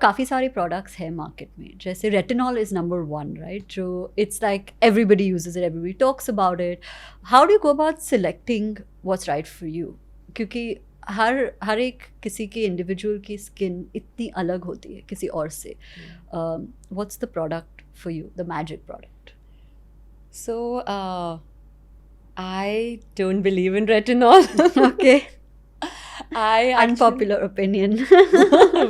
काफ़ी सारे प्रोडक्ट्स हैं मार्केट में, जैसे retinol is number one, right? जो it's like everybody uses it, everybody talks about it. How do you go about selecting what's right for you? क्योंकि हर एक किसी की इंडिविजुअल की स्किन इतनी अलग होती है किसी और से. What's the product for you, the magic product? So, I don't believe in retinol. Okay. I Unpopular opinion.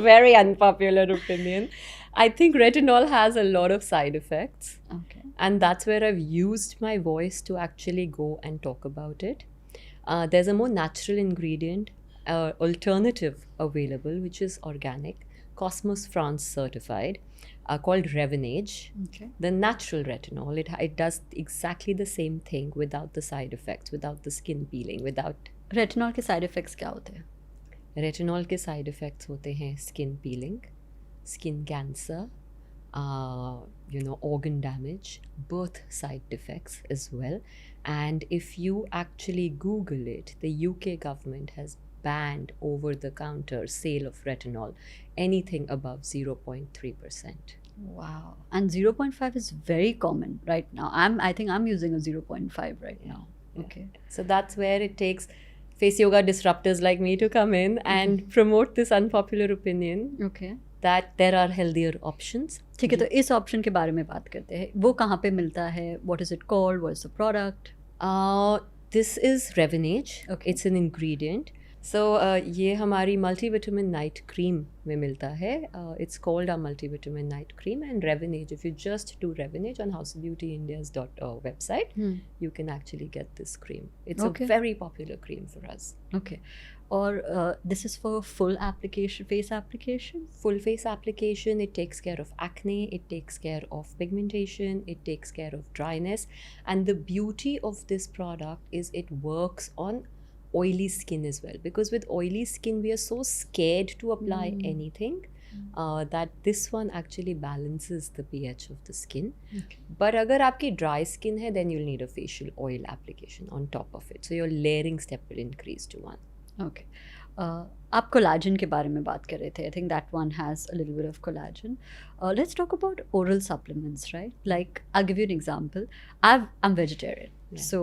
very unpopular opinion. I think retinol has a lot of side effects. Okay. And that's where I've used my voice to actually go and talk about it. There's a more natural ingredient, alternative available, which is organic, Cosmos France certified, called Revenage. Okay. The natural retinol, it does exactly the same thing without the side effects, without the skin peeling, without... retinol के side effects क्या होते हैं? Retinol के side effects होते हैं skin piling, skin cancer, organ damage, birth side defects as well. And if you actually Google it, the UK government has banned over-the-counter sale of retinol, anything above 0.3%. Wow. And 0.5 is very common right now. I think I'm using a 0.5 right now. Yeah. Okay. So that's where it takes face yoga disruptors like me to come in and promote this unpopular opinion Okay. that there are healthier options. ठीक है, तो इस option के बारे में बात करते हैं. वो कहाँ पे मिलता है? What is it called? What is the product? This is Revenage. Okay. It's an ingredient. So ये हमारी multivitamin night cream में मिलता है. It's called our multivitamin night cream and Revenage. If you just do Revenage on housebeautyindia's website, you can actually get this cream. It's Okay. a very popular cream for us. Okay. और this is for full application, face application? Full face application. It takes care of acne, it takes care of pigmentation, it takes care of dryness. And the beauty of this product is it works on oily skin as well, because with oily skin we are so scared to apply anything that this one actually balances the pH of the skin. Okay. But agar aapki dry skin hai, then you'll need a facial oil application on top of it, so your layering step will increase to 1. Okay. आप collagen के बारे में बात कर रहे थे. I think that one has a little bit of collagen. Let's talk about oral supplements, right? Like, I'll give you an example. I'm vegetarian. Yeah. So,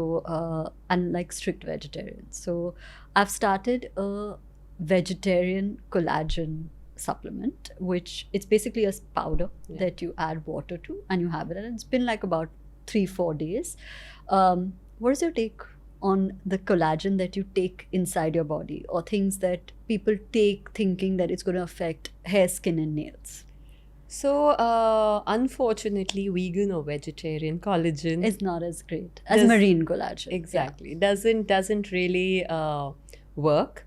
I'm like strict vegetarian. So, I've started a vegetarian collagen supplement, which it's basically a powder that you add water to and you have it. And it's been like about 3-4 days. What is your take on the collagen that you take inside your body, or things that people take thinking that it's going to affect hair, skin and nails? So unfortunately, vegan or vegetarian collagen It's not as great as marine collagen. Exactly. Doesn't really work.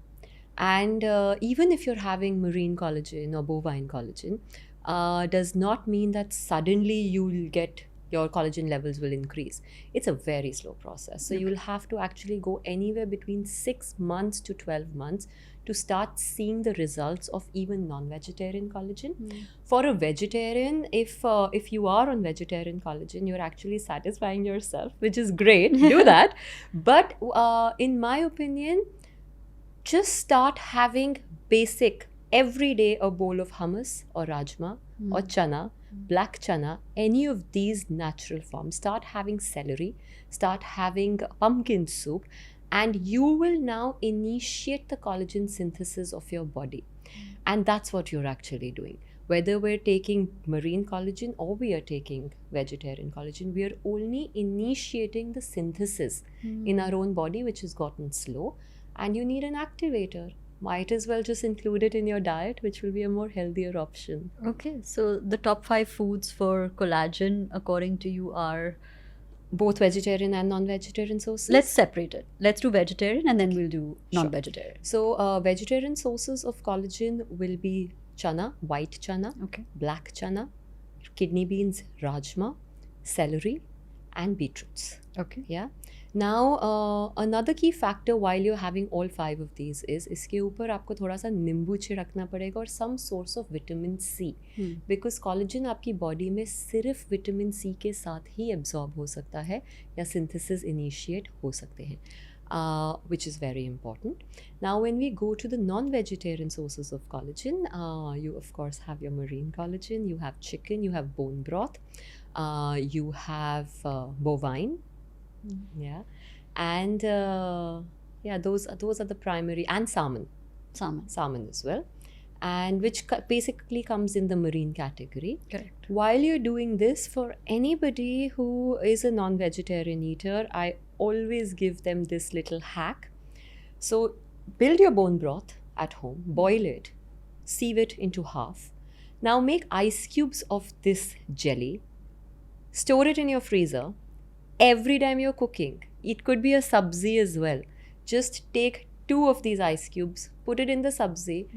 And even if you're having marine collagen or bovine collagen, does not mean that suddenly you'll get your collagen levels will increase. It's a very slow process. So you'll have to actually go anywhere between 6 months to 12 months to start seeing the results of even non-vegetarian collagen. For a vegetarian, if you are on vegetarian collagen, you're actually satisfying yourself, which is great. Do that. But in my opinion, just start having basic, every day a bowl of hummus or rajma or chana, black chana, any of these natural forms. Start having celery, start having pumpkin soup, and you will now initiate the collagen synthesis of your body. And that's what you're actually doing. Whether we're taking marine collagen or we are taking vegetarian collagen, we are only initiating the synthesis in our own body, which has gotten slow, and you need an activator. Might as well just include it in your diet, which will be a more healthier option. Okay, so the top 5 foods for collagen according to you are? Both vegetarian and non-vegetarian sources. Let's separate it. Let's do vegetarian and then we'll do non-vegetarian. So vegetarian sources of collagen will be chana, white chana, Okay. black chana, kidney beans, rajma, celery, and beetroots. Okay. Yeah. Now another key factor while you're having all 5 of these is इसके ऊपर आपको थोड़ा सा नींबू छिड़कना पड़ेगा और some source of vitamin C, because collagen आपकी बॉडी में सिर्फ विटामिन C के साथ ही एब्जॉर्ब हो सकता है या सिंथेसिस इनिशिएट हो सकते हैं. which is very important. Now, when we go to the non-vegetarian sources of collagen, you of course have your marine collagen, you have chicken, you have bone broth, you have bovine, yeah, and yeah, those are the primary, and salmon as well, and which basically comes in the marine category. Correct. While you're doing this, for anybody who is a non-vegetarian eater, I always give them this little hack. So build your bone broth at home, boil it, sieve it into half. Now make ice cubes of this jelly, store it in your freezer. Every time you're cooking, it could be a sabzi as well. Just take 2 of these ice cubes, put it in the sabzi.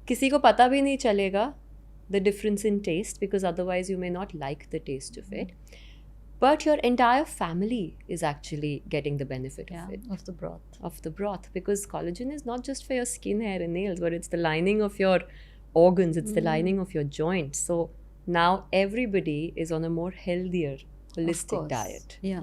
किसी को पता भी नहीं चलेगा the difference in taste, because otherwise you may not like the taste of it. But your entire family is actually getting the benefit of it. Of the broth. Of the broth, because collagen is not just for your skin, hair and nails, but it's the lining of your organs, it's the lining of your joints. So now everybody is on a more healthier, holistic diet. Yeah.